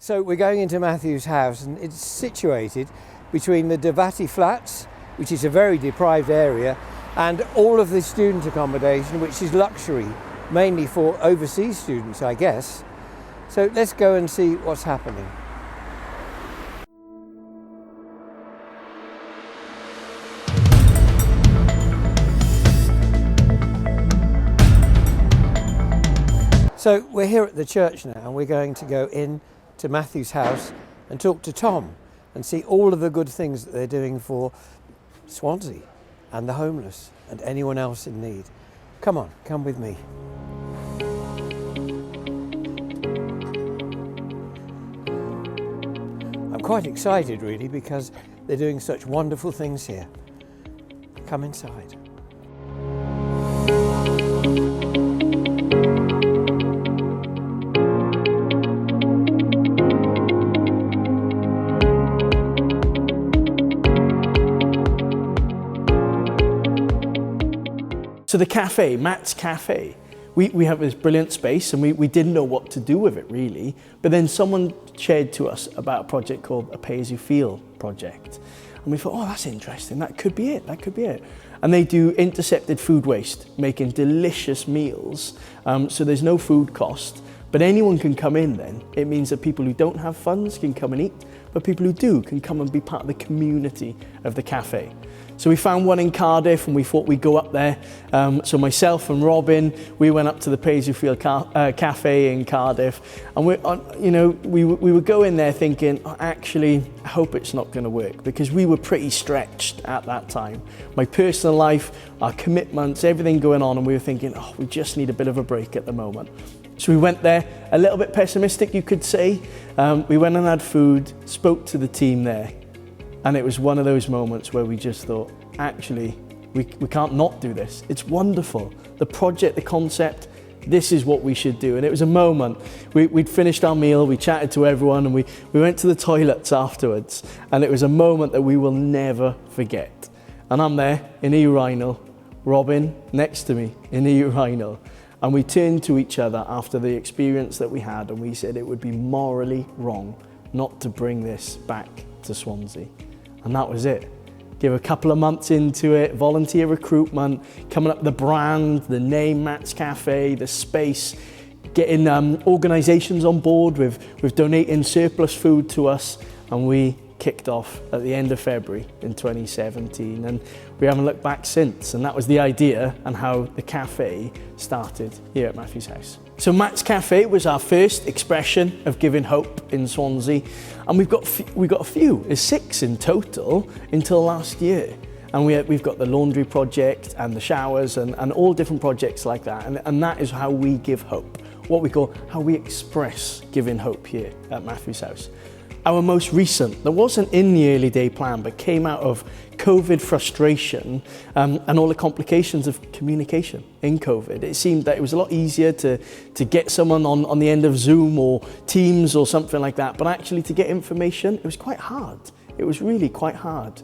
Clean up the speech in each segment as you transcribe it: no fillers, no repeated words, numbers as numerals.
So we're going into Matthew's house, and it's situated between the Davati flats, which is a very deprived area, and all of the student accommodation, which is luxury, mainly for overseas students, I guess. So let's go and see what's happening. So we're here at the church now, and we're going to go in to Matthew's house and talk to Thom and see all of the good things that they're doing for Swansea and the homeless and anyone else in need. Come on, come with me. I'm quite excited really, because they're doing such wonderful things here. Come inside. So the cafe, Matt's Cafe, we have this brilliant space, and we didn't know what to do with it really, but then someone shared to us about a project called a pay-as-you-feel project. And we thought, oh, that's interesting, that could be it, that could be it. And they do intercepted food waste, making delicious meals, so there's no food cost, but anyone can come in then. It means that people who don't have funds can come and eat, but people who do can come and be part of the community of the cafe. So we found one in Cardiff, and we thought we'd go up there. So myself and Robin, we went up to the Pay-as-you-Feel cafe in Cardiff, and we would go in there thinking, oh, actually, I hope it's not going to work, because we were pretty stretched at that time. My personal life, our commitments, everything going on, and we were thinking, oh, we just need a bit of a break at the moment. So we went there, a little bit pessimistic, you could say. We went and had food, spoke to the team there, and it was one of those moments where we just thought, actually, we can't not do this. It's wonderful. The project, the concept, this is what we should do. And it was a moment. We'd finished our meal, we chatted to everyone, and we went to the toilets afterwards. And it was a moment that we will never forget. And I'm there in a urinal, Robin next to me in a urinal. And we turned to each other after the experience that we had, and we said it would be morally wrong not to bring this back to Swansea. And that was it. Give a couple of months into it, volunteer recruitment, coming up with the brand, the name Matt's Cafe, the space, getting organisations on board with donating surplus food to us, and we kicked off at the end of February in 2017, and we haven't looked back since. And that was the idea and how the cafe started here at Matthew's house. So Matt's Cafe was our first expression of giving hope in Swansea, and we've got a few. There's 6 in total until last year, and we've got the laundry project and the showers and all different projects like that, and that is how we give hope, what we call how we express giving hope here at Matthew's house. Our most recent, that wasn't in the early day plan, but came out of COVID frustration and all the complications of communication in COVID. It seemed that it was a lot easier to get someone on the end of Zoom or Teams or something like that, but actually to get information, it was quite hard. It was really quite hard.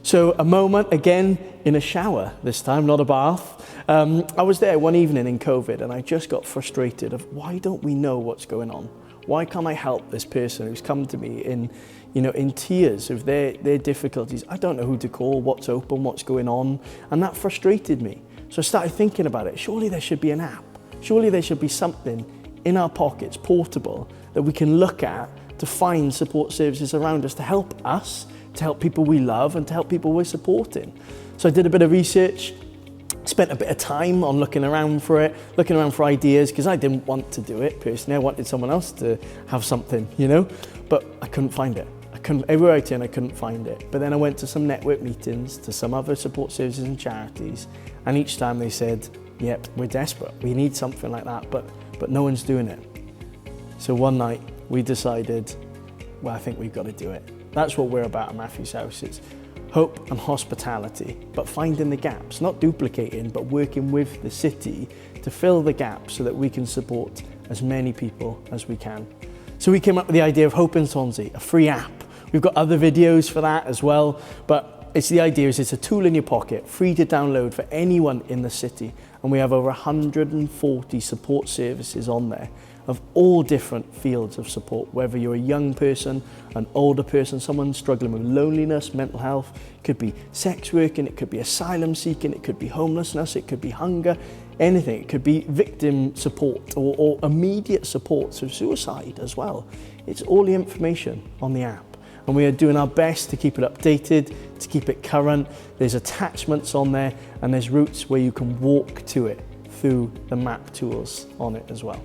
So a moment, again, in a shower this time, not a bath. I was there one evening in COVID, and I just got frustrated of why don't we know what's going on? Why can't I help this person who's come to me in tears of their difficulties? I don't know who to call, what's open, what's going on, and that frustrated me. So I started thinking about it. Surely there should be an app. Surely there should be something in our pockets, portable, that we can look at to find support services around us to help us, to help people we love, and to help people we're supporting. So I did a bit of research, spent a bit of time on looking around for ideas, because I didn't want to do it personally. I wanted someone else to have something, but I couldn't find it. Everywhere I turned, I couldn't find it. But then I went to some network meetings, to some other support services and charities, and each time they said, yep, we're desperate, we need something like that, but no one's doing it. So one night we decided, well, I think we've got to do it. That's what we're about at Matthew's house. It's hope and hospitality, but finding the gaps, not duplicating, but working with the city to fill the gaps so that we can support as many people as we can. So we came up with the idea of Hope in Swansea, a free app. We've got other videos for that as well, but it's the idea is it's a tool in your pocket, free to download for anyone in the city, and we have over 140 support services on there, of all different fields of support, whether you're a young person, an older person, someone struggling with loneliness, mental health, it could be sex working, it could be asylum seeking, it could be homelessness, it could be hunger, anything. It could be victim support or immediate support, so suicide as well. It's all the information on the app. And we are doing our best to keep it updated, to keep it current. There's attachments on there and there's routes where you can walk to it through the map tools on it as well.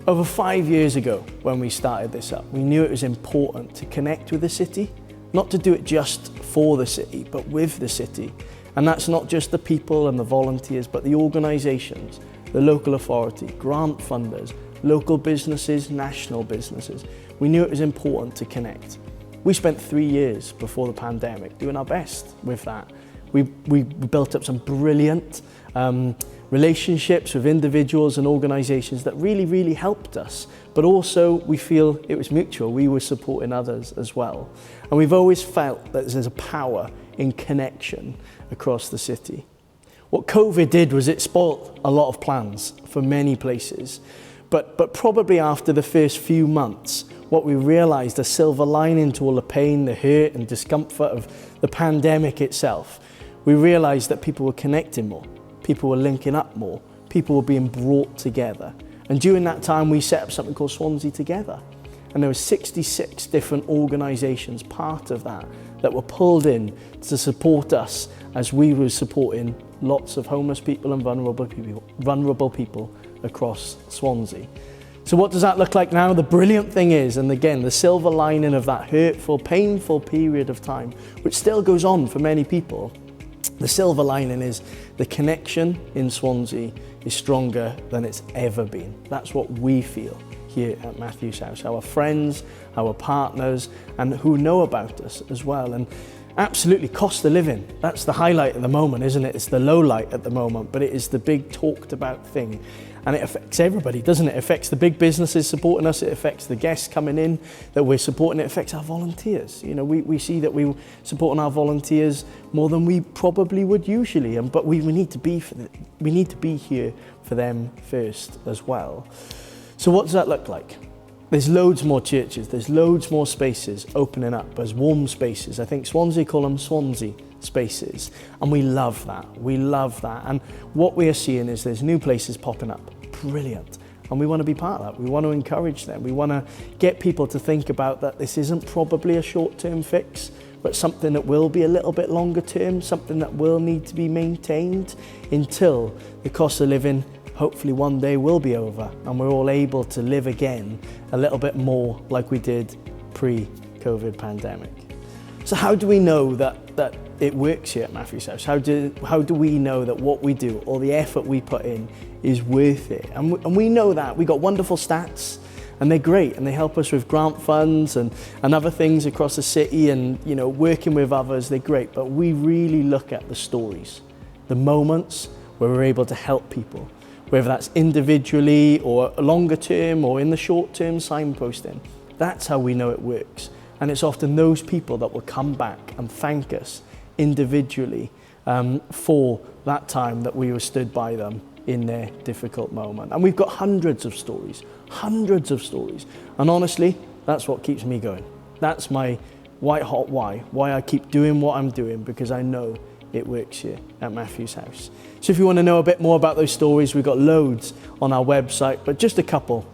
Over 5 years ago, when we started this up, we knew it was important to connect with the city, not to do it just for the city, but with the city. And that's not just the people and the volunteers, but the organisations, the local authority, grant funders, local businesses, national businesses. We knew it was important to connect. We spent 3 years before the pandemic doing our best with that. We built up some brilliant relationships with individuals and organisations that really helped us, but also we feel it was mutual. We were supporting others as well. And we've always felt that there's a power in connection across the city. What COVID did was it spoilt a lot of plans for many places, but probably after the first few months, what we realised, the silver lining to all the pain, the hurt and discomfort of the pandemic itself, we realised that people were connecting more, people were linking up more, people were being brought together. And during that time, we set up something called Swansea Together. And there were 66 different organisations part of that were pulled in to support us as we were supporting lots of homeless people and vulnerable people across Swansea. So what does that look like now? The brilliant thing is, and again, the silver lining of that hurtful, painful period of time, which still goes on for many people, the silver lining is the connection in Swansea is stronger than it's ever been. That's what we feel here at Matthew's House. Our friends, our partners, and who know about us as well. And absolutely, cost of living. That's the highlight at the moment, isn't it? It's the low light at the moment, but it is the big talked about thing. And it affects everybody, doesn't it? It affects the big businesses supporting us, it affects the guests coming in that we're supporting, it affects our volunteers. You know, we see that we're supporting our volunteers more than we probably would usually, but we need to be here for them first as well. So what does that look like? There's loads more churches, there's loads more spaces opening up as warm spaces. I think Swansea call them Swansea spaces, and we love that. And what we are seeing is there's new places popping up. Brilliant. And we want to be part of that. We want to encourage them. We want to get people to think about that this isn't probably a short-term fix, but something that will be a little bit longer term, something that will need to be maintained until the cost of living hopefully one day will be over and we're all able to live again a little bit more like we did pre-COVID pandemic. So how do we know that it works here at Matthew's House? How do we know that what we do, all the effort we put in, is worth it? And we know that. We got wonderful stats, and they're great, and they help us with grant funds and other things across the city, and you know, working with others, they're great. But we really look at the stories, the moments where we're able to help people, whether that's individually or longer term or in the short term signposting. That's how we know it works. And it's often those people that will come back and thank us individually for that time that we were stood by them in their difficult moment. And we've got hundreds of stories. And honestly, that's what keeps me going. That's my white hot why I keep doing what I'm doing, because I know it works here at Matthew's House. So if you want to know a bit more about those stories, we've got loads on our website, but just a couple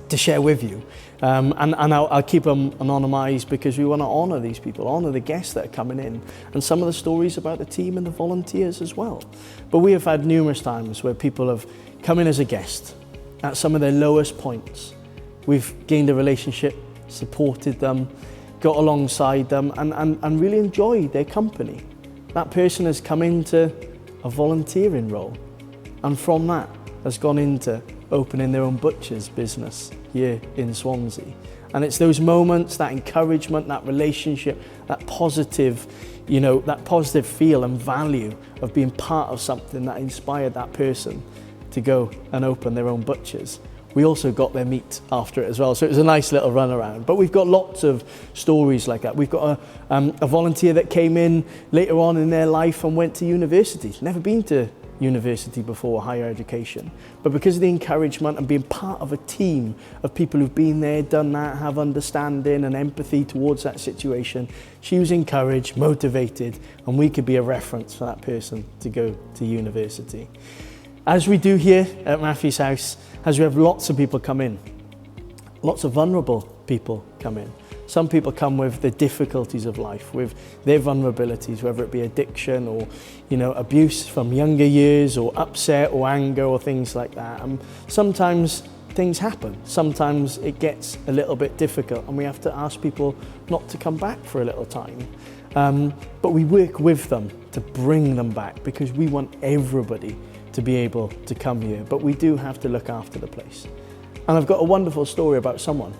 to share with you. And I'll keep them anonymised because we want to honour these people, honour the guests that are coming in, and some of the stories about the team and the volunteers as well. But we have had numerous times where people have come in as a guest at some of their lowest points. We've gained a relationship, supported them, got alongside them, and really enjoyed their company. That person has come into a volunteering role, and from that has gone into opening their own butcher's business here in Swansea. And it's those moments, that encouragement, that relationship, that positive feel and value of being part of something that inspired that person to go and open their own butcher's. We also got their meat after it as well, so it was a nice little run around. But we've got lots of stories like that. We've got a volunteer that came in later on in their life and went to university. Never been to university before, higher education. But because of the encouragement and being part of a team of people who've been there, done that, have understanding and empathy towards that situation, she was encouraged, motivated, and we could be a reference for that person to go to university. As we do here at Matthew's House, as we have lots of people come in, lots of vulnerable people come in. Some people come with the difficulties of life, with their vulnerabilities, whether it be addiction or, abuse from younger years, or upset or anger or things like that. And sometimes things happen. Sometimes it gets a little bit difficult and we have to ask people not to come back for a little time. But we work with them to bring them back because we want everybody to be able to come here. But we do have to look after the place. And I've got a wonderful story about someone.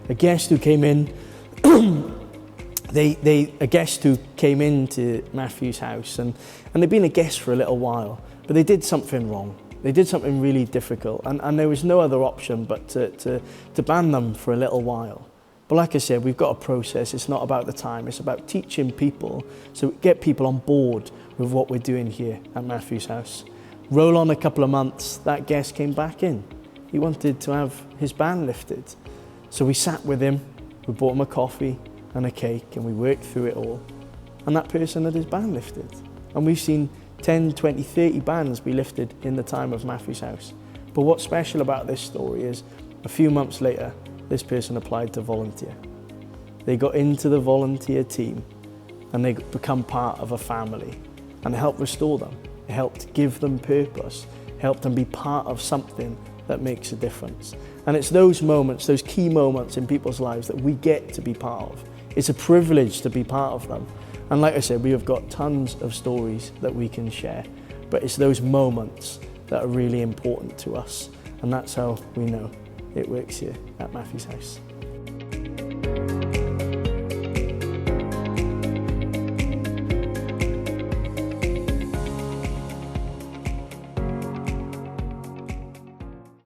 A guest who came in, a guest who came into Matthew's house and they'd been a guest for a little while, but they did something wrong. They did something really difficult and there was no other option but to ban them for a little while. But like I said, we've got a process. It's not about the time, it's about teaching people, so get people on board with what we're doing here at Matthew's house. Roll on a couple of months, that guest came back in. He wanted to have his ban lifted. So we sat with him, we bought him a coffee and a cake and we worked through it all. And that person had his ban lifted. And we've seen 10, 20, 30 bans be lifted in the time of Matthew's house. But what's special about this story is a few months later, this person applied to volunteer. They got into the volunteer team and they become part of a family, and it helped restore them. It helped give them purpose, helped them be part of something that makes a difference. And it's those moments, those key moments in people's lives that we get to be part of. It's a privilege to be part of them. And like I said, we have got tons of stories that we can share, but it's those moments that are really important to us. And that's how we know it works here at Matthew's house.